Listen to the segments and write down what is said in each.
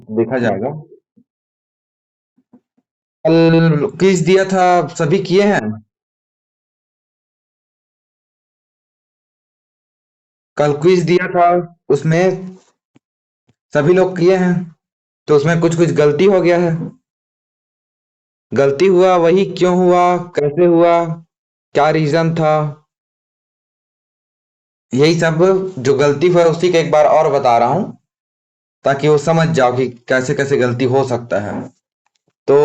देखा जाएगा। कल क्विज दिया था, सभी किए हैं। कल क्विज दिया था, उसमें सभी लोग किए हैं। तो उसमें कुछ कुछ गलती हो गया है। गलती हुआ वही क्यों हुआ, कैसे हुआ, क्या रीजन था, यही सब जो गलती हुआ उसी का एक बार और बता रहा हूँ, ताकि वो समझ जाओ कि कैसे कैसे गलती हो सकता है। तो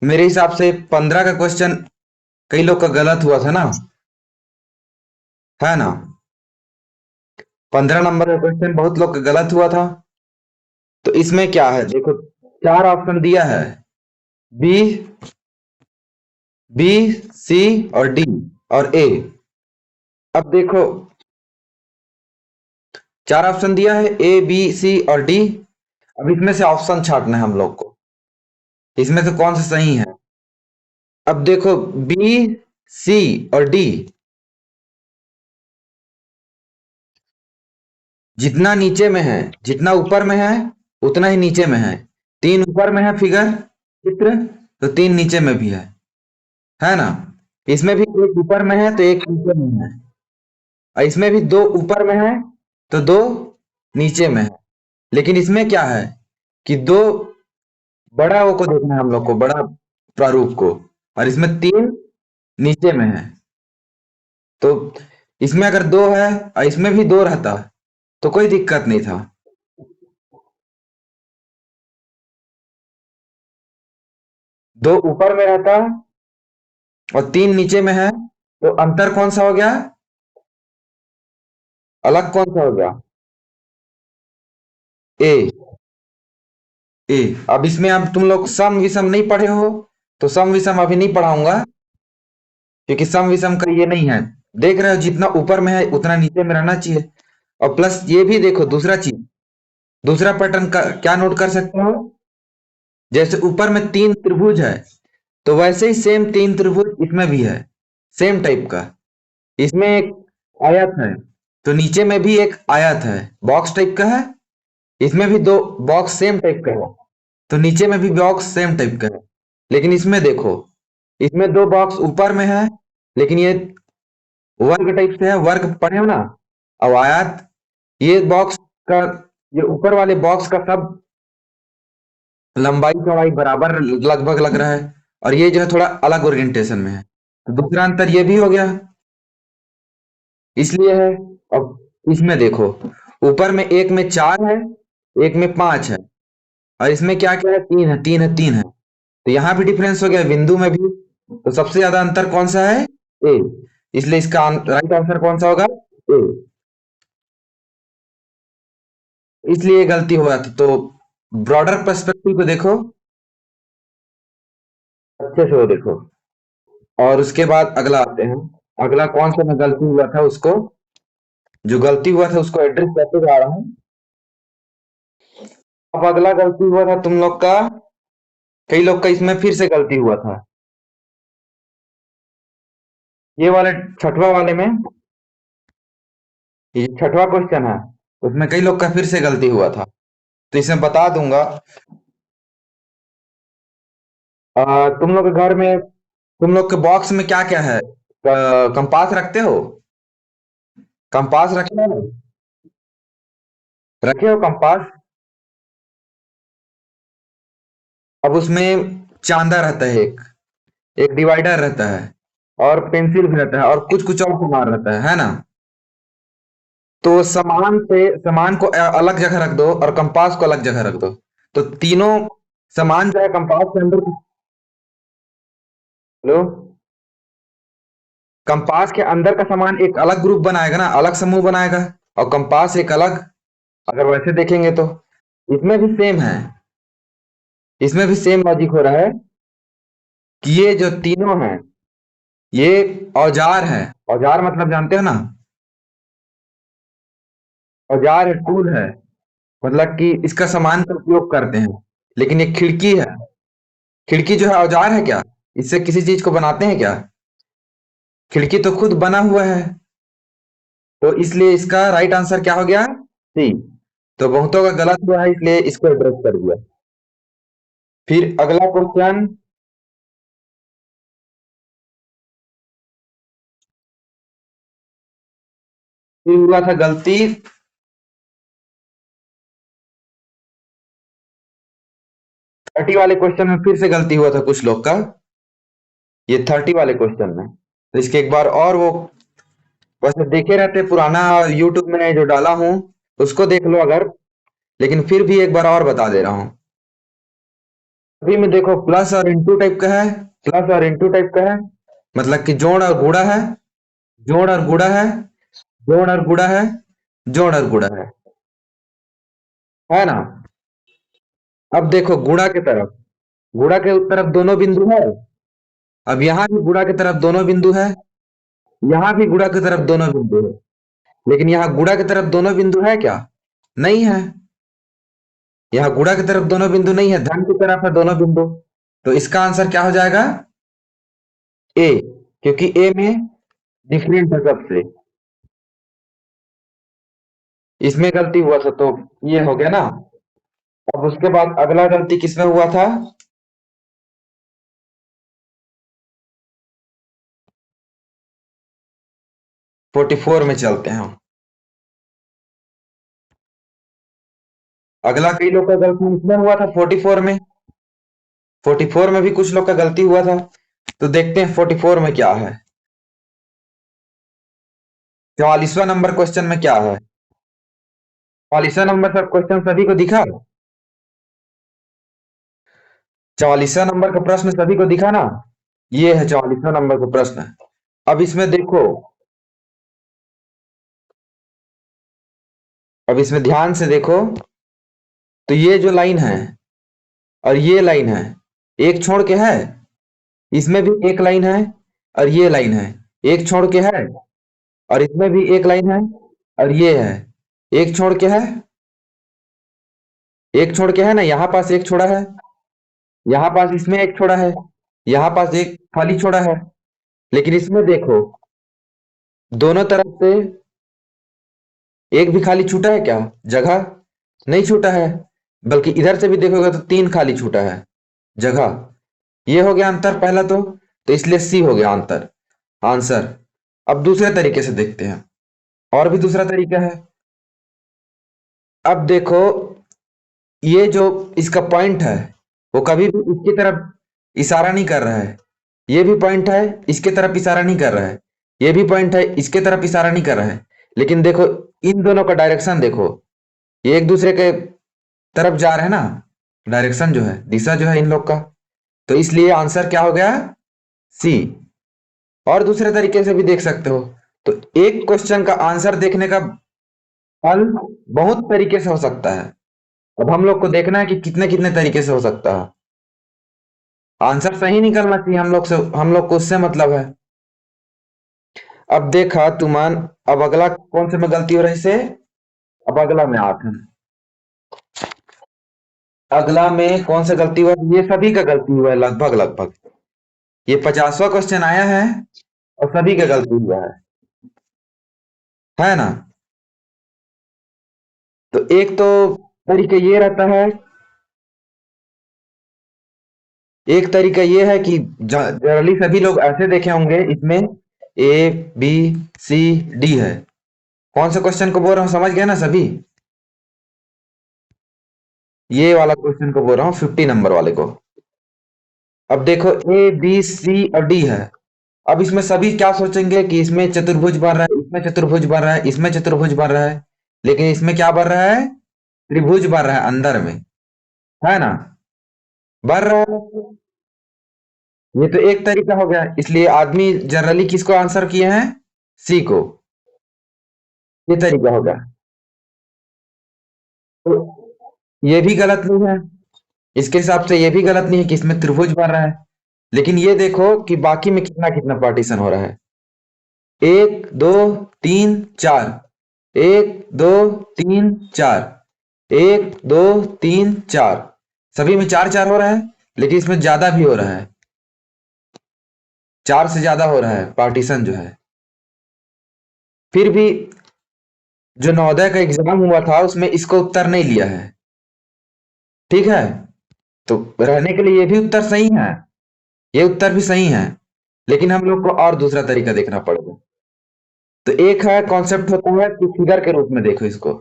मेरे हिसाब से 15 का क्वेश्चन कई लोग का गलत हुआ था ना, है ना। 15 नंबर का क्वेश्चन बहुत लोग का गलत हुआ था। तो इसमें क्या है देखो, चार ऑप्शन दिया है, बी, बी, सी और डी और ए। अब देखो, चार ऑप्शन दिया है, ए बी सी और डी। अब इसमें से ऑप्शन छांटना है हम लोग को, इसमें से कौन सा सही है। अब देखो, बी, सी और डी, जितना नीचे में है, जितना ऊपर में है उतना ही नीचे में है। तीन ऊपर में है फिगर, चित्र, तो तीन नीचे में भी है ना। इसमें भी एक ऊपर में है तो एक नीचे में है, और इसमें भी दो ऊपर में है तो दो नीचे में है। लेकिन इसमें क्या है कि दो बड़ा वो को देखना है हम लोग को, बड़ा प्रारूप को, और इसमें तीन नीचे में है। तो इसमें अगर दो है और इसमें भी दो रहता तो कोई दिक्कत नहीं था। दो ऊपर में रहता और तीन नीचे में है, तो अंतर कौन सा हो गया, अलग कौन सा हो गया, ए। ए। अब इसमें अब तुम लोग सम विषम नहीं पढ़े हो, तो सम विषम अभी नहीं पढ़ाऊंगा, क्योंकि सम विषम का ये नहीं है। देख रहे हो, जितना ऊपर में है उतना नीचे में रहना चाहिए। और प्लस ये भी देखो, दूसरा चीज, दूसरा पैटर्न का क्या नोट कर सकते हो, जैसे ऊपर में तीन त्रिभुज है, तो वैसे ही सेम तीन त्रिभुज इसमें भी है, सेम टाइप का। इसमें एक आयत है, तो नीचे में भी एक आयत है, बॉक्स टाइप का है। इसमें भी दो बॉक्स सेम टाइप का है, तो नीचे में भी बॉक्स सेम टाइप का है। लेकिन इसमें देखो, इसमें दो बॉक्स ऊपर में है, लेकिन ये वर्ग टाइप से है, वर्ग पढ़े हो ना। अब आयत, ये बॉक्स का, ये ऊपर वाले बॉक्स का सब लंबाई चौड़ाई बराबर लगभग लग रहा है, और ये जो है थोड़ा अलग ओरिएंटेशन में है। तो दूसरा अंतर ये भी हो गया, इसलिए है। अब इसमें देखो, ऊपर में एक में चार है, एक में पांच है, और इसमें क्या क्या है, तीन है, तीन है, तीन है। तो यहाँ भी डिफरेंस हो गया, बिंदु में भी। तो सबसे ज्यादा अंतर कौन सा है, ए। इसलिए इसका राइट आंसर कौन सा होगा, ए। इसलिए गलती हुआ था। तो ब्रॉडर पर्सपेक्टिव को देखो, अच्छे से वो देखो। और उसके बाद अगला आते हैं, अगला कौन सा में गलती हुआ था उसको, जो गलती हुआ था उसको एड्रेस करते जा रहा हूँ। अब अगला गलती हुआ था तुम लोग का, कई लोग का इसमें फिर से गलती हुआ था, ये वाले छठवा वाले में, ये छठवा क्वेश्चन है, उसमें कई लोग का फिर से गलती हुआ था। तो इसमें बता दूंगा। तुम लोग के घर में, तुम लोग के बॉक्स में क्या क्या है, कंपास रखते हो, कंपास रखे हो, रखे हो कंपास। अब उसमें चांदा रहता है, एक एक डिवाइडर रहता है, और पेंसिल भी रहता है, और कुछ कुछ और सामान रहता है ना। तो सामान से, सामान को अलग जगह रख दो और कंपास को अलग जगह रख दो, तो तीनों सामान जो है कंपास के अंदर। हेलो, कंपास के अंदर का सामान एक अलग ग्रुप बनाएगा ना, अलग समूह बनाएगा, और कंपास एक अलग। अगर वैसे देखेंगे तो इसमें भी सेम है, इसमें भी सेम लॉजिक हो रहा है कि ये जो तीनों हैं, ये औजार है। औजार मतलब जानते हो ना, औजार है, टूल है, मतलब कि इसका सामान का उपयोग करते हैं। लेकिन ये खिड़की है, खिड़की जो है औजार है क्या, इससे किसी चीज को बनाते हैं क्या, खिड़की तो खुद बना हुआ है। तो इसलिए इसका राइट आंसर क्या हो गया, सी। तो बहुतों का गलत हुआ है, इसलिए इसको एड्रेस कर दिया। फिर अगला क्वेश्चन, फिर हुआ था गलती 30 वाले क्वेश्चन में, फिर से गलती हुआ था कुछ लोग का, ये 30 वाले क्वेश्चन में। तो इसके एक बार और वो, वैसे देखे रहते पुराना यूट्यूब में जो डाला हूँ, उसको देख लो अगर, लेकिन फिर भी एक बार और बता दे रहा हूँ। अभी में देखो प्लस और इंटू टाइप का है, प्लस और इंटू टाइप का है, मतलब कि जोड़ और गुणा है, जोड़ और गुणा है, जोड़ और गुणा है, जोड़ और गुणा है ना। अब देखो गुणा की तरफ, गुणा के तरफ दोनों बिंदु है। अब यहाँ भी गुणा की तरफ दोनों बिंदु है, यहाँ भी गुणा की तरफ दोनों बिंदु है, लेकिन यहाँ गुणा की तरफ दोनों बिंदु है क्या? नहीं है। यहाँ गुणा की तरफ दोनों बिंदु नहीं है, धन की तरफ है दोनों बिंदु। तो इसका आंसर क्या हो जाएगा? ए, क्योंकि ए में डिफरेंट है सबसे। इसमें गलती हुआ था तो ये हो गया ना। अब उसके बाद अगला गलती किसमें हुआ था? 44 में चलते हैं हम। अगला कई लोग का गलती इसमें हुआ था 44 में, 44 में भी कुछ लोग का गलती हुआ था। तो देखते हैं 44 में क्या है। 44वां नंबर क्वेश्चन में क्या है? 44वां नंबर का क्वेश्चन सभी को दिखा? 44वां नंबर का प्रश्न सभी को दिखा ना? ये है 44वां नंबर का प्रश्न। अब इसमें देखो, अब इसमें ध्यान से देखो, तो ये जो लाइन है और ये लाइन है, एक छोड़ के है। इसमें भी एक लाइन है और ये लाइन है, एक छोड़ के है। और इसमें भी एक लाइन है और ये है, एक छोड़ के है। एक छोड़ के है ना, यहाँ पास एक छोड़ा है, यहाँ पास इसमें एक छोड़ा है, यहाँ पास एक खाली छोड़ा है। लेकिन इसमें देखो, दोनों तरफ से एक भी खाली छूटा है क्या? जगह नहीं छूटा है। बल्कि इधर से भी देखोगे तो 3 खाली छूटा है जगह। ये हो गया अंतर पहला तो इसलिए सी हो गया अंतर, आंसर। अब दूसरे तरीके से देखते हैं, और भी दूसरा तरीका है। अब देखो, ये जो इसका पॉइंट है, वो कभी भी इसकी तरफ इशारा नहीं कर रहा है। ये भी पॉइंट है, इसके तरफ इशारा नहीं कर रहा है। ये भी पॉइंट है, इसके तरफ इशारा नहीं कर रहा है। लेकिन देखो, इन दोनों का डायरेक्शन देखो, ये एक दूसरे के तरफ जा रहे हैं ना। डायरेक्शन जो है, दिशा जो है इन लोग का। तो इसलिए आंसर क्या हो गया? सी। और दूसरे तरीके से भी देख सकते हो। तो एक क्वेश्चन का आंसर देखने का हल बहुत तरीके से हो सकता है। अब हम लोग को देखना है कि कितने कितने तरीके से हो सकता है। आंसर सही निकलना चाहिए, हम लोग से, हम लोग को उससे मतलब है। अब देखा तुमान, अब अगला कौन से में गलती हो रही से? अब अगला में आते हैं। अगला में कौन सा गलती हुआ? ये सभी का गलती हुआ है लगभग लगभग। ये 50वां क्वेश्चन आया है और सभी का गलती हुआ है ना। तो एक तो तरीका ये रहता है, एक तरीका ये है कि जनरली सभी लोग ऐसे देखे होंगे, इसमें ए बी सी डी है। कौन से क्वेश्चन को बोल रहा हूँ, समझ गए ना सभी? ये वाला क्वेश्चन को बोल रहा हूँ, 50 नंबर वाले को। अब देखो, ए बी सी और डी है। अब इसमें सभी क्या सोचेंगे कि इसमें चतुर्भुज बन रहा है, इसमें चतुर्भुज बन रहा है, इसमें चतुर्भुज बन रहा है। लेकिन इसमें क्या बन रहा है? त्रिभुज बन रहा है अंदर में, है ना। बन रहा है। ये तो एक तरीका हो गया, इसलिए आदमी जनरली किसको आंसर किए हैं? सी को। ये तरीका होगा। तो ये भी गलत नहीं है, इसके हिसाब से ये भी गलत नहीं है कि इसमें त्रिभुज बन रहा है। लेकिन ये देखो कि बाकी में कितना कितना पार्टीशन हो रहा है। एक दो तीन चार, एक दो तीन चार, एक दो तीन चार। सभी में चार चार हो रहा है, लेकिन इसमें ज्यादा भी हो रहा है, चार से ज्यादा हो रहा है पार्टीशन जो है। फिर भी जो नवोदय का एग्जाम हुआ था उसमें इसको उत्तर नहीं लिया है। ठीक है, तो रहने के लिए ये भी उत्तर सही है, ये उत्तर भी सही है, लेकिन हम लोग को और दूसरा तरीका देखना पड़ेगा। तो एक है कॉन्सेप्ट होता है कि फिगर के रूप में देखो इसको,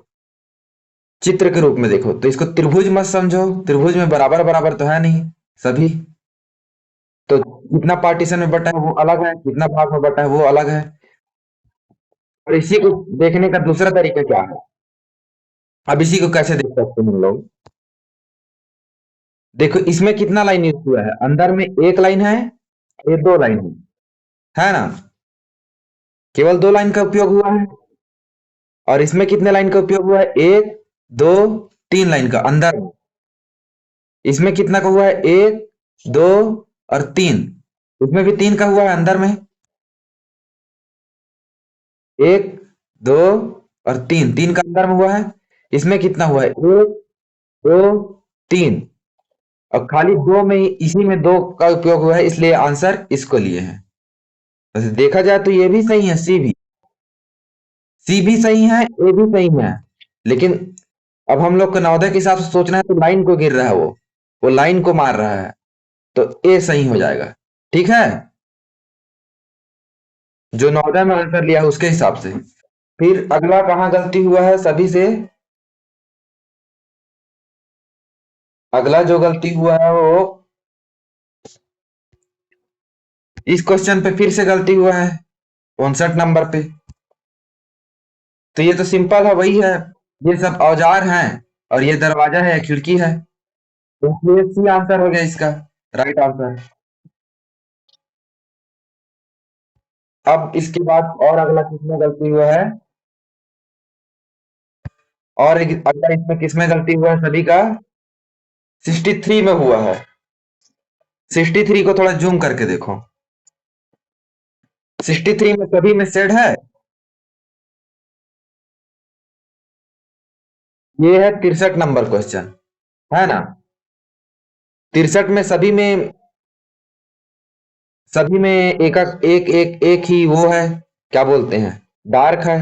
चित्र के रूप में देखो, तो इसको त्रिभुज मत समझो, त्रिभुज में बराबर बराबर तो है नहीं सभी, तो कितना पार्टीशन में बटा है वो अलग है, कितना भाग में बटा है वो अलग है। और इसी को देखने का दूसरा तरीका क्या है, अब इसी को कैसे देख सकते हैं हम लोग। देखो इसमें कितना लाइन यूज हुआ है, अंदर में एक लाइन है, ये दो लाइन है ना, केवल दो लाइन का उपयोग हुआ है। और इसमें कितने लाइन का उपयोग हुआ है, एक, दो, तीन लाइन का अंदर में। इसमें कितना का हुआ है, एक, दो और तीन, इसमें भी तीन का हुआ है अंदर में, एक, दो और तीन, तीन का अंदर में हुआ है। इसमें कितना हुआ है, एक, दो, तीन, और खाली दो में ही, इसी में दो का उपयोग हुआ है, इसलिए आंसर इसको लिए हैं। वैसे देखा जाए तो ये भी सही है, सी भी सही है, ए भी सही है, लेकिन अब हम लोग को नवोदय के हिसाब से सोचना है, तो लाइन को गिर रहा है वो लाइन को मार रहा है, तो ए सही हो जाएगा। ठीक है, जो नवोदय में आंसर लिया है उसके हिसाब से। फिर अगला कहाँ गलती हुआ है सभी से, अगला जो गलती हुआ है वो इस क्वेश्चन पे फिर से गलती हुआ है, 59 नंबर पे। तो ये तो सिंपल है, वही है, ये सब औजार हैं और ये दरवाजा है, खिड़की है, तो इसलिए सी आंसर हो गया इसका, राइट आंसर। अब इसके बाद और अगला किसमें गलती हुआ है, और अगला इसमें किसमें गलती हुआ है सभी का, 63 में हुआ है। 63 को थोड़ा जूम करके देखो, 63 में सभी में सेड है, ये है 63 नंबर क्वेश्चन, है ना। 63 में सभी में एक एक एक एक ही वो है, क्या बोलते हैं, डार्क है,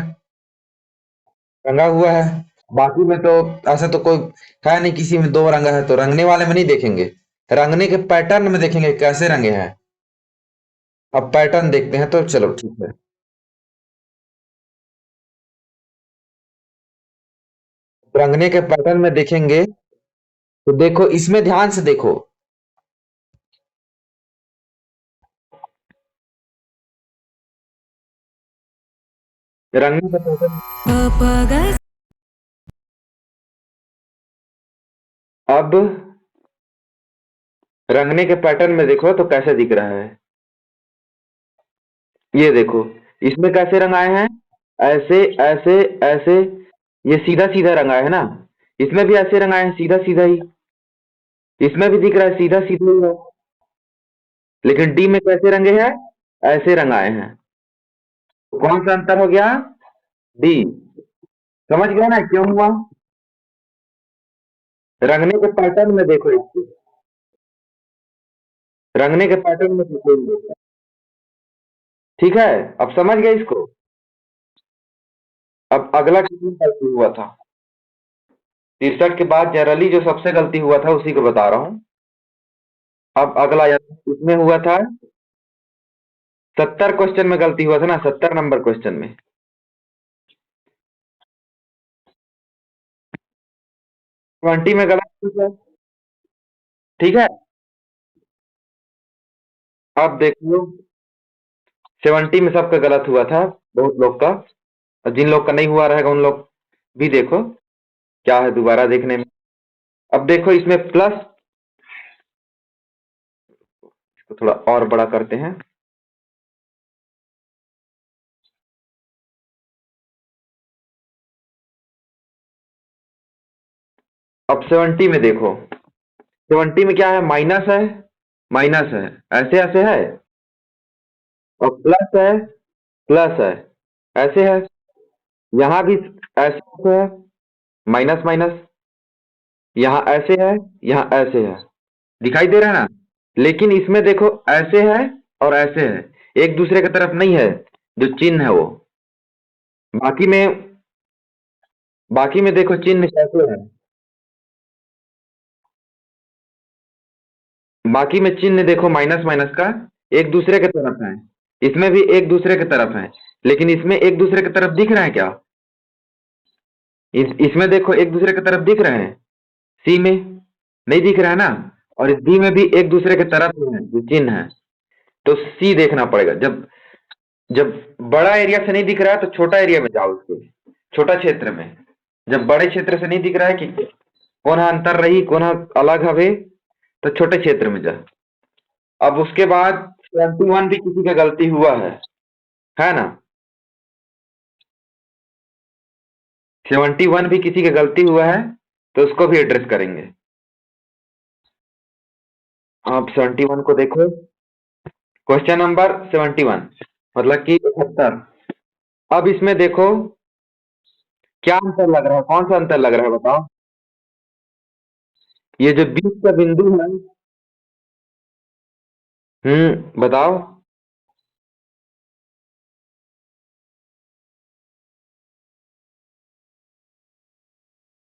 रंगा हुआ है। बाकी में तो ऐसा तो कोई है नहीं, किसी में दो रंगा है, तो रंगने वाले में नहीं देखेंगे, रंगने के पैटर्न में देखेंगे कैसे रंगे हैं। अब पैटर्न देखते हैं, तो चलो ठीक है, रंगने के पैटर्न में देखेंगे, तो देखो इसमें ध्यान से देखो, रंगने का पैटर्न। अब रंगने के पैटर्न में देखो तो कैसे दिख रहा है, ये देखो, इसमें कैसे रंगाए हैं, ऐसे ऐसे ऐसे, ये सीधा सीधा रंगाए है ना, इसमें भी ऐसे रंगाए हैं सीधा सीधा ही, इसमें भी दिख रहा है सीधा सीधा ही है, लेकिन डी में कैसे रंगे हैं, ऐसे रंगाए हैं, तो कौन सा अंतर हो गया, डी। समझ गया ना क्यों हुआ, रंगने के पैटर्न में देखो इसको, रंगने के पैटर्न में देखो, ठीक है, अब समझ गए इसको। अब अगला कितनी गलती हुआ था, 63 के बाद जनरली जो सबसे गलती हुआ था उसी को बता रहा हूं। अब अगला इसमें हुआ था, 70 क्वेश्चन में गलती हुआ था ना, 70 नंबर क्वेश्चन में, 20 में गलत हुआ, ठीक है। अब देखो 70 में सबका गलत हुआ था, बहुत लोग का, और जिन लोग का नहीं हुआ रहेगा उन लोग भी देखो क्या है दोबारा देखने में। अब देखो इसमें प्लस, इसको थोड़ा और बड़ा करते हैं, अब 70 में देखो, 70 में क्या है, माइनस है, माइनस है, ऐसे ऐसे है, और प्लस है, प्लस है, ऐसे है, यहाँ भी ऐसे है, माइनस माइनस, यहाँ ऐसे है, यहाँ ऐसे है, दिखाई दे रहा है ना। लेकिन इसमें देखो ऐसे है और ऐसे है, एक दूसरे की तरफ नहीं है, जो चिन्ह है वो, बाकी में बाकी में देखो चिन्ह कैसे है, बाकी में चिन्ह देखो माइनस माइनस का एक दूसरे के तरफ है, इसमें भी एक दूसरे के तरफ है, लेकिन इसमें एक दूसरे की तरफ दिख रहा है क्या? इसमें देखो एक दूसरे की तरफ दिख रहे हैं, सी में नहीं दिख रहा है ना, और इस डी में भी एक दूसरे के तरफ में है जो चिन्ह है। तो सी देखना पड़ेगा। जब जब बड़ा एरिया से नहीं दिख रहा है तो छोटा एरिया में जाओ, उसके छोटा क्षेत्र में। जब बड़े क्षेत्र से नहीं दिख रहा है कि कौन अंतर रही कौन अलग हवे, तो छोटे क्षेत्र में जा। अब उसके बाद 71 भी किसी का गलती हुआ है ना? 71 भी किसी का गलती हुआ है, तो उसको भी एड्रेस करेंगे। आप 71 को देखो, क्वेश्चन नंबर 71 मतलब कि 71। अब इसमें देखो क्या अंतर लग रहा है, कौन सा अंतर लग रहा है बताओ? ये जो बीच का बिंदु है, बताओ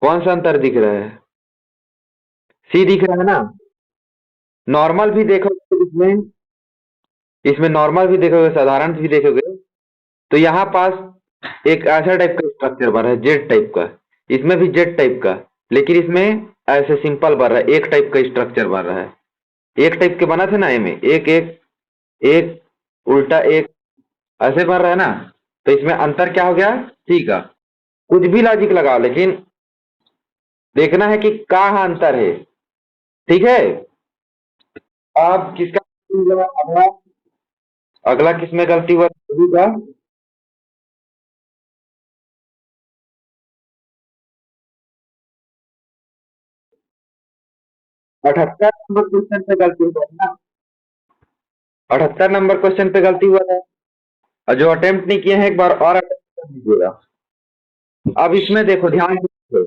कौन सा अंतर दिख रहा है? सी दिख रहा है ना? नॉर्मल भी देखोगे इसमें, इसमें नॉर्मल भी देखोगे साधारण भी देखोगे, तो यहाँ पास एक ऐसा टाइप का स्ट्रक्चर बन रहा है जेड टाइप का, इसमें भी जेड टाइप का, लेकिन इसमें ऐसे सिंपल बन रहा है, एक टाइप का स्ट्रक्चर बन रहा है। एक टाइप के बना थे ना, ए में एक एक एक उल्टा एक, ऐसे बन रहा है ना। तो इसमें अंतर क्या हो गया? ठीक है, कुछ भी लॉजिक लगाओ, लेकिन देखना है कि कहाँ अंतर है। ठीक है, अब किसका अगला, अगला किसमें गलती हुआ सभी का? 78 नंबर क्वेश्चन पे गलती हुआ है ना, 78 नंबर क्वेश्चन पे गलती हुआ है। और जो अटेम्प्ट नहीं किए हैं एक बार और अटेम्प्ट कर दीजिएगा। अब इसमें देखो ध्यान से देखो,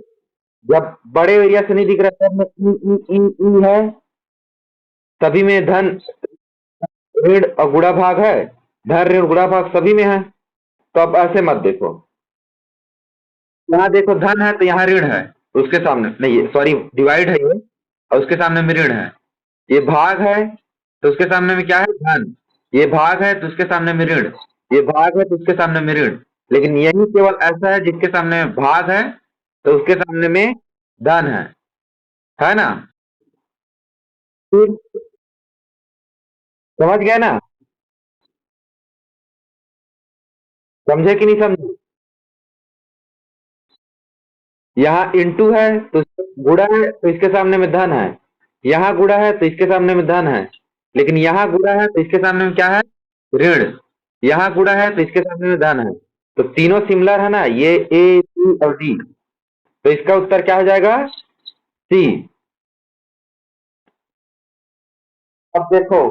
जब बड़े एरिया से नहीं दिख रहा तब में ई ई ई ई है, सभी में धन ऋण और गुणा भाग है, धन ऋण गुणा भाग सभी में है। तो अब ऐसे मत देखो, यहाँ देखो धन है तो यहाँ ऋण है, उसके सामने नहीं, सॉरी डिवाइड है ये, और उसके सामने में ऋण है। ये भाग है तो उसके सामने में क्या है? धन। ये भाग है तो उसके सामने में ऋण, ये भाग है तो उसके सामने में ऋण। लेकिन यही केवल ऐसा है जिसके सामने में भाग है तो उसके सामने में धन है ना? फिर समझ गए ना? समझे कि नहीं समझे? यहाँ इंटू है तो गुणा है तो इसके सामने में धन है, यहाँ गुणा है तो इसके सामने में धन है, लेकिन यहाँ गुणा है तो इसके सामने में क्या है? ऋण। यहाँ गुणा है तो इसके सामने में धन है। तो तीनों सिमिलर है ना, ये ए सी और डी, तो इसका उत्तर क्या हो जाएगा? सी। अब देखो,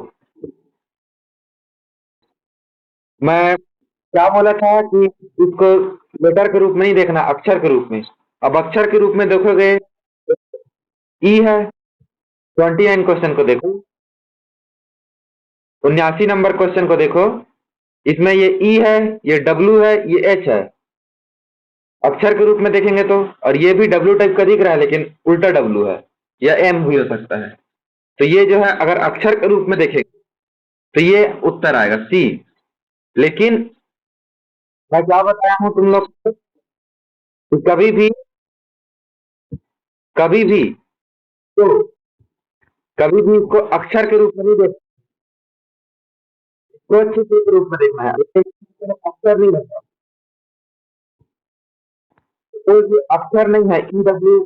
मैं क्या बोला था कि इसको लेटर के रूप में नहीं देखना, अक्षर के रूप में। अब अक्षर के रूप में देखोगे, ई है। 29 क्वेश्चन को देखो, 79 नंबर क्वेश्चन को देखो, इसमें ये ई है, ये डब्ल्यू है, ये एच है। अक्षर के रूप में देखेंगे तो, और ये भी डब्ल्यू टाइप का दिख रहा है लेकिन उल्टा डब्ल्यू है, या एम भी हो सकता है। तो ये जो है अगर अक्षर के रूप में देखेंगे तो ये उत्तर आएगा सी। लेकिन मैं क्या बताया हूं तुम लोग को, कि कभी भी तो कभी भी इसको अक्षर के रूप में नहीं देखना, इसको चित्र के रूप में देखना है। अक्षर नहीं रहता, तो ये अक्षर नहीं है ई डब्ल्यू,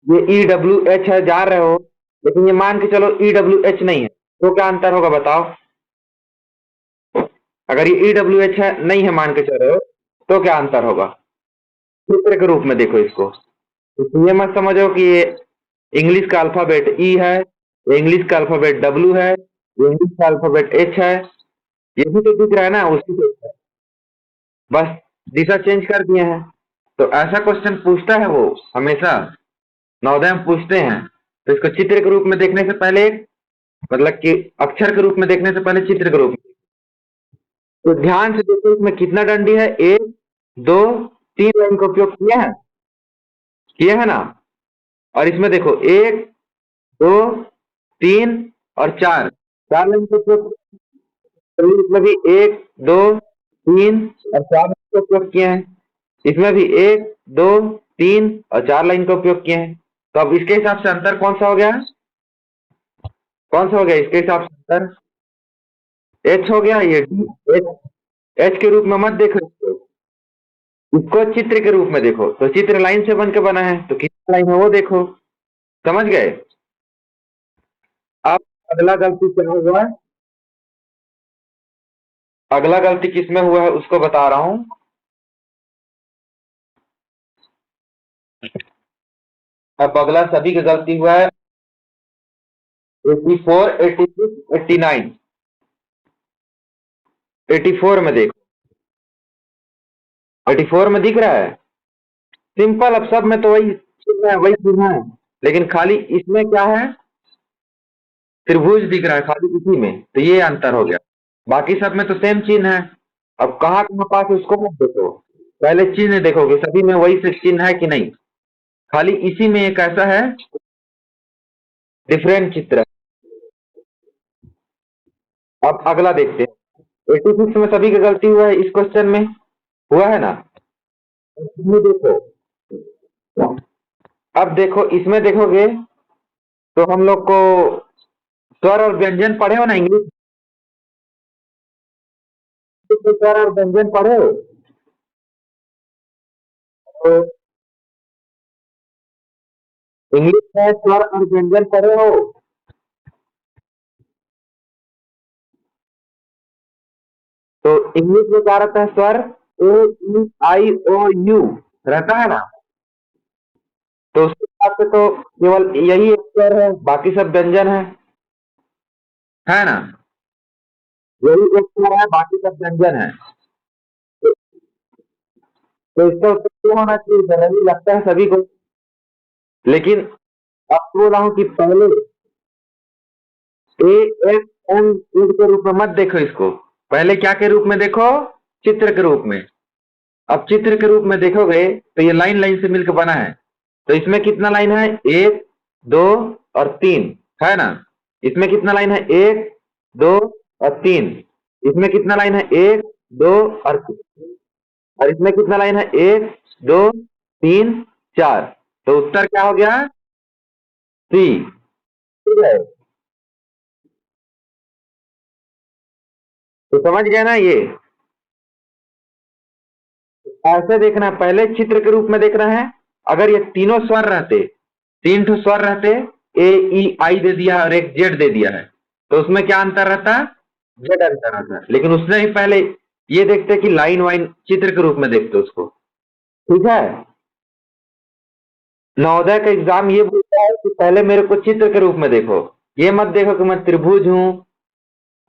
ये ई डब्ल्यू एच है जा रहे हो, लेकिन ये मान के चलो ई डब्ल्यू एच नहीं है, तो क्या अंतर होगा बताओ? अगर ये ई डब्ल्यू एच है नहीं है मान के चल रहे हो, तो क्या अंतर होगा? चित्र के रूप में देखो इसको। तो ये मत समझो कि ये इंग्लिश का अल्फाबेट ई है, ये इंग्लिश का अल्फाबेट डब्ल्यू है, ये इंग्लिश का अल्फाबेट एच है, ये भी तो दिख रहा है ना उसी से, बस दिशा चेंज कर दिए हैं। तो ऐसा क्वेश्चन पूछता है वो हमेशा, नवोदय में पूछते हैं। तो इसको चित्र के रूप में देखने से पहले, मतलब कि अक्षर के रूप में देखने से पहले चित्र के रूप में, तो ध्यान से देखो इसमें कितना डंडी है, एक दो तीन लाइन का उपयोग किया है। किए है ना। और इसमें देखो 1 2 3 और 4, 4 लाइन का उपयोग, तो इसमें भी 1 2 3 और 4 लाइन का उपयोग किए हैं। इसमें भी 1 2 3 और 4 लाइन का उपयोग किए हैं। तो अब इसके हिसाब से अंतर कौन सा हो गया, कौन सा हो गया इसके हिसाब से अंतर, एच हो गया। ये डी एच, एच के रूप में मत देखो इसको, इसको चित्र के रूप में देखो। तो चित्र लाइन से बन के बना है, तो कितनी लाइन है वो देखो। समझ गए। अब अगला गलती क्या हुआ है, अगला गलती किसमें हुआ है उसको बता रहा हूं। अब अगला सभी का गलती हुआ है 84 86 89। 84 में देखो, 84 में दिख रहा है सिंपल। अब सब में तो वही चिन्ह है, वही चिन्ह है, लेकिन खाली इसमें क्या है, त्रिभुज दिख रहा है खाली इसी में, तो ये अंतर हो गया। बाकी सब में तो सेम चिन्ह है। अब कहाँ कहाँ पास है उसको मत देखो, पहले चिन्ह देखोगे सभी में वही से चिन्ह है कि नहीं, खाली इसी में एक ऐसा है डिफरेंट चित्र। अब अगला देखते हैं। 86 में सभी का गलती हुआ है, इस क्वेश्चन में हुआ है ना। इसमें देखो, अब देखो इसमें देखोगे तो हम लोग को स्वर और व्यंजन पढ़े हो ना इंग्लिश, में स्वर और व्यंजन पढ़े हो। तो इंग्लिश में स्वर और व्यंजन पढ़े हो। तो इंग्लिश में क्या रहता है, स्वर ए ई आई ओ यू रहता है ना। तो उसके हिसाब से तो केवल यही एक स्वर है, बाकी सब व्यंजन है ना। यही एक स्वर है, बाकी सब व्यंजन है। तो इसका उत्तर क्या होना चाहिए, जनरली लगता है सभी को। लेकिन अब बोल रहा हूँ कि पहले ए एस एन के रूप में मत देखो इसको, पहले क्या के रूप में देखो, चित्र के रूप में। अब चित्र के रूप में देखोगे तो ये लाइन लाइन से मिलकर बना है। तो इसमें कितना लाइन है, 1 2 और 3 है ना। इसमें कितना लाइन है, 1 2 और 3। इसमें कितना लाइन है, 1 2 और इसमें कितना लाइन है, 1 2 3 4। तो उत्तर क्या हो गया, सी। ठीक है, तो समझ गए ना ये। ऐसे देखना है, पहले चित्र के रूप में देखना है। अगर ये तीनों स्वर रहते, 3 ठो स्वर रहते, ए ई आई दे दिया और एक जेड दे दिया है, तो उसमें क्या अंतर रहता, जेड अंतर रहता है। लेकिन उसने ही पहले ये देखते कि लाइन वाइन चित्र के रूप में देखते उसको। ठीक है, नवोदय का एग्जाम ये बोलता है कि पहले मेरे को चित्र के रूप में देखो, ये मत देखो कि मैं त्रिभुज हूं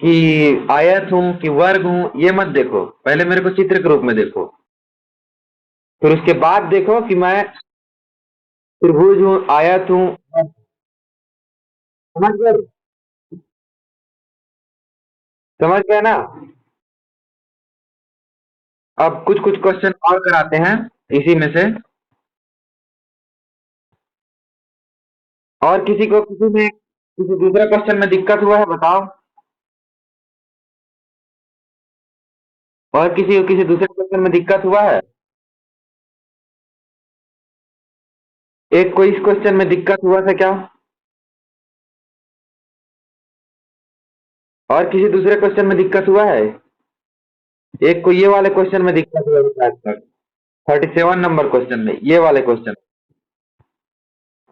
कि आयत हूं कि वर्ग हूं, ये मत देखो, पहले मेरे को चित्र के रूप में देखो। फिर उसके बाद देखो कि मैं त्रिभुज हूँ, आयत हूँ। समझ गए, समझ गए ना। अब कुछ कुछ क्वेश्चन और कराते हैं इसी में से। और किसी को किसी में किसी दूसरे क्वेश्चन में दिक्कत हुआ है बताओ। और किसी को किसी दूसरे क्वेश्चन में दिक्कत हुआ है। एक को इस क्वेश्चन में दिक्कत हुआ था क्या, और किसी दूसरे क्वेश्चन में दिक्कत हुआ है। एक को ये वाले क्वेश्चन में दिक्कत हुआ है शायद तक, 37 नंबर क्वेश्चन में, ये वाले क्वेश्चन।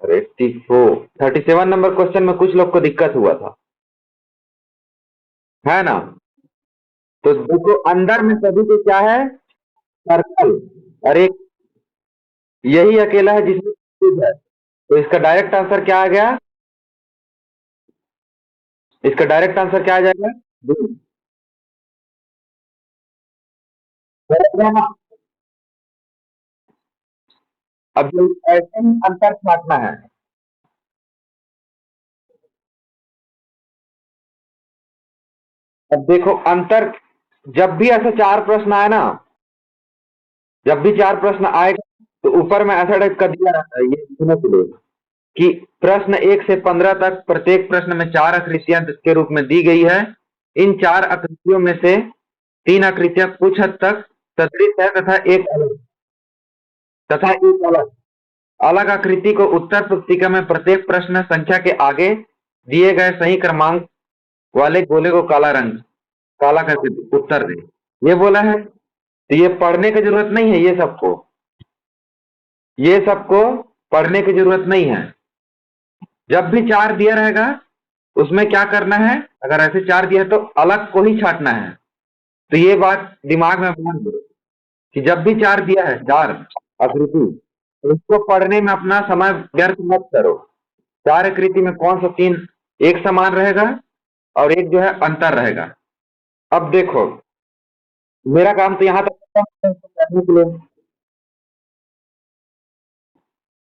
37 नंबर क्वेश्चन में कुछ लोग को दिक्कत हुआ था, है ना। तो देखो अंदर में सभी को क्या है, सर्कल, और एक यही अकेला है जिसमें त्रिभुज है। तो इसका डायरेक्ट आंसर क्या आ गया, इसका डायरेक्ट आंसर क्या आ जाएगा, बी। समझ गए ना? अब जो ऐसे ही अंतर छाटना है। अब देखो अंतर, जब भी ऐसे 4 प्रश्न आए ना, जब भी 4 प्रश्न आएगा तो ऊपर में ऐसा टाइप का दिया रहता है, ये लिखने के लिए कि प्रश्न 1 से 15 तक प्रत्येक प्रश्न में 4 आकृतियां के रूप में दी गई है। इन 4 आकृतियों में से 3 आकृतियां कुछ हद तक सदृश है तथा एक अलग अलग आकृति को उत्तर पुस्तिका में प्रत्येक प्रश्न संख्या के आगे दिए गए सही क्रमांक वाले गोले को काला करके उत्तर दे, ये बोला है। तो ये पढ़ने की जरूरत नहीं है, ये सबको पढ़ने की जरूरत नहीं है। जब भी 4 दिया रहेगा उसमें क्या करना है, अगर ऐसे 4 दिया है तो अलग को ही छांटना है। तो ये बात दिमाग में मान लो कि जब भी 4 दिया है, 4 आकृति, तो उसको पढ़ने में अपना समय व्यर्थ मत करो। 4 आकृति में कौन सा 3 एक समान रहेगा और एक जो है अंतर रहेगा। अब देखो, मेरा काम तो यहाँ तक खत्म करने के लिए।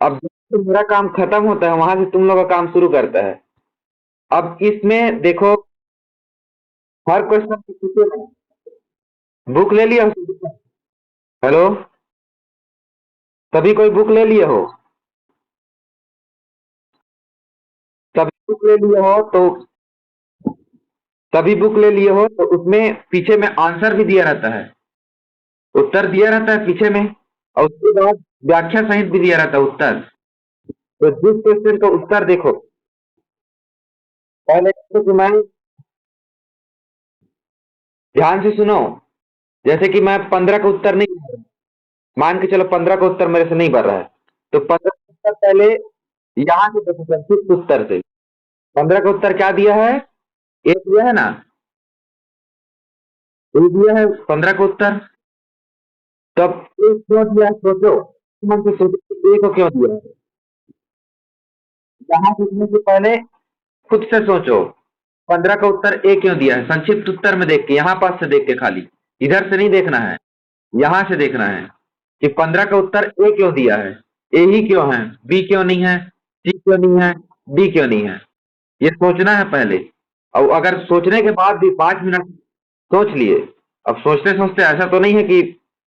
अब जब मेरा काम खत्म होता है, वहां से तुम लोग का काम शुरू करता है। अब इसमें देखो, हर क्वेश्चन की पीछे में बुक ले लिया हो? हेलो, सभी कोई बुक ले लिए हो? सभी बुक ले लिए हो तो सभी बुक ले लिए हो तो उसमें पीछे में आंसर भी दिया रहता है, उत्तर दिया रहता है पीछे में, और उसके बाद व्याख्या सहित भी दिया रहता है उत्तर। तो जिस क्वेश्चन का उत्तर देखो, पहले तो मैं ध्यान से सुनो। जैसे कि मैं 15 का उत्तर नहीं, मान के चलो 15 का उत्तर मेरे से नहीं बन रहा है, तो 15 का उत्तर पहले यहाँ से देखो, संक्षिप्त उत्तर से 15 का उत्तर क्या दिया है, एक दिया है ना, एक दिया है 15 का उत्तर। तब एक क्यों दिया है सोचो, मन से सोचो कि एक को क्यों दिया है। यहाँ लिखने से पहले खुद से सोचो 15 का उत्तर ए क्यों दिया है, संक्षिप्त उत्तर में देख के, यहाँ पास से देख के, खाली इधर से नहीं देखना है, यहाँ से देखना है कि 15 का उत्तर ए क्यों दिया है, ए ही क्यों है, बी क्यों नहीं है, सी क्यों नहीं है, डी क्यों नहीं है, ये सोचना है पहले। और अगर सोचने के बाद भी 5 मिनट सोच लिए, अब सोचते सोचते ऐसा तो नहीं है कि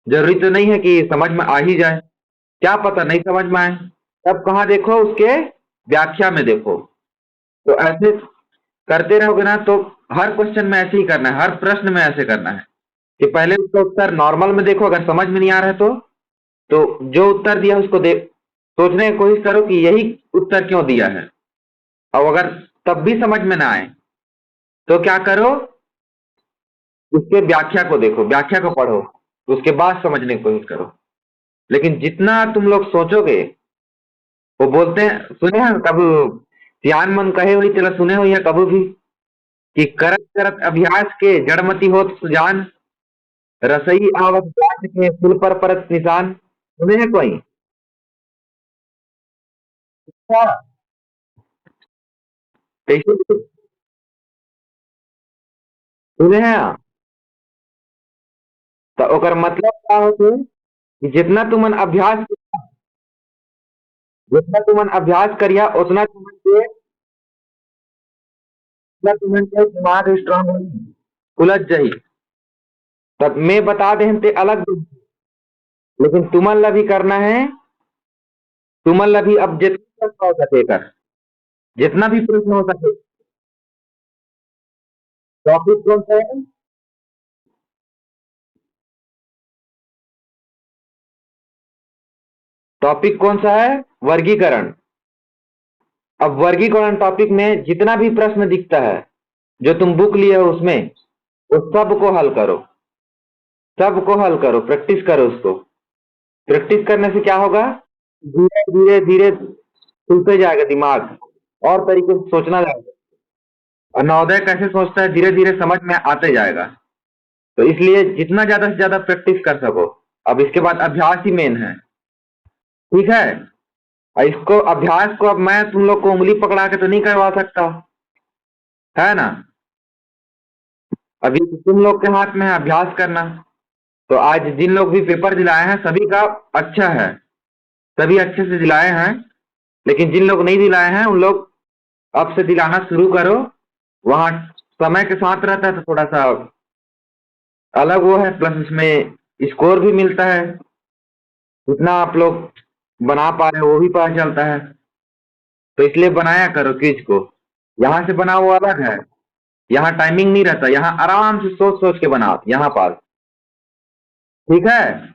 जरूरी तो नहीं है कि समझ में आ ही जाए, क्या पता नहीं समझ में आए, तब कहाँ देखो, उसके व्याख्या में देखो। तो ऐसे करते रहोगे ना तो हर क्वेश्चन में ऐसे ही करना है, हर प्रश्न में ऐसे करना है कि पहले उसका उत्तर नॉर्मल में देखो, अगर समझ में नहीं आ रहा है तो जो उत्तर दिया उसको देख सोचने की कोशिश करो कि यही उत्तर क्यों दिया है। और अगर तब भी समझ में ना आए तो क्या करो, उसके व्याख्या को देखो, व्याख्या को पढ़ो, उसके बाद समझने की कोशिश करो। लेकिन जितना तुम लोग सोचोगे, वो बोलते हैं, सुने हैं कब, ध्यान मन कहे हुई चलो, सुने हो या कभी भी कि करत करत अभ्यास के जड़मति होत सुजान, रसई आवत जात के सिल पर परत निशान। सुने हैं कोई? अच्छा, कैसे सुने हैं? तो ओकर मतलब क्या होते कि जितना तुमन अभ्यास करिया उतना तुमन के दिमाग स्ट्रांग होई, उलझ जाई। तब मैं बता दे ते अलग, लेकिन तुमन ला भी करना है। तुमन ला भी अब जितना प्रश्न हो सके कर, जितना भी प्रश्न हो सके। टॉपिक कौन सा है? टॉपिक कौन सा है? वर्गीकरण। अब वर्गीकरण टॉपिक में जितना भी प्रश्न दिखता है, जो तुम बुक लिए हो उसमें, उस सबको हल करो, सबको हल करो, प्रैक्टिस करो उसको। प्रैक्टिस करने से क्या होगा, धीरे धीरे धीरे खुलते जाएगा दिमाग, और तरीके से सोचना जाएगा, और नवोदय कैसे सोचता है धीरे धीरे समझ में आते जाएगा। तो इसलिए जितना ज्यादा से ज्यादा प्रैक्टिस कर सको। अब इसके बाद अभ्यास ही मेन है, ठीक है? और इसको अभ्यास को अब मैं तुम लोग को उंगली पकड़ा के तो नहीं करवा सकता, है ना? अभी तो तुम लोग के हाथ में है अभ्यास करना। तो आज जिन लोग भी पेपर दिलाए हैं सभी का अच्छा है, सभी अच्छे से दिलाए हैं। लेकिन जिन लोग नहीं दिलाए हैं उन लोग अब से दिलाना शुरू करो। वहां समय के साथ रहता है तो थोड़ा सा अलग वो है, प्लस उसमें स्कोर भी मिलता है। जितना आप लोग बना पा रहे हो वो भी पता चलता है। तो इसलिए बनाया करो क्विज को। यहाँ से बनाओ वो अलग है। यहाँ टाइमिंग नहीं रहता, यहाँ आराम से सोच सोच के बनाओ यहाँ पास। ठीक है।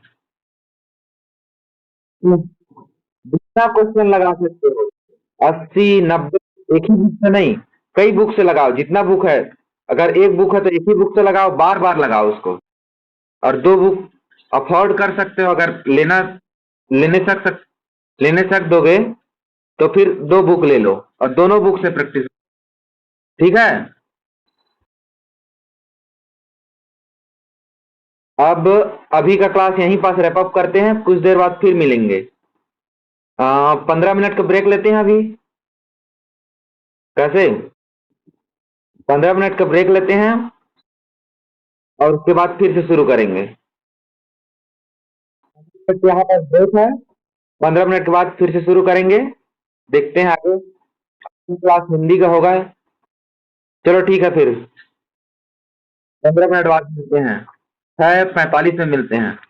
जितना क्वेश्चन लगा सकते हो, 80 90, एक ही बुक से नहीं, कई बुक से लगाओ, जितना बुक है। अगर एक बुक है तो एक ही बुक से लगाओ, बार बार लगाओ उसको। और दो बुक अफोर्ड कर सकते हो, अगर लेने सक दोगे तो फिर दो बुक ले लो और दोनों बुक से प्रैक्टिस। ठीक है। अब अभी का क्लास यहीं पास रैप अप करते हैं, कुछ देर बाद फिर मिलेंगे। 15 मिनट का ब्रेक लेते हैं अभी। कैसे? 15 मिनट का ब्रेक लेते हैं और उसके बाद फिर से शुरू करेंगे। तो यहाँ पर ब्रेक है, 15 मिनट के बाद फिर से शुरू करेंगे। देखते हैं आगे क्लास हिंदी का होगा। चलो ठीक है, फिर 15 मिनट बाद मिलते हैं। 6:45 में मिलते हैं।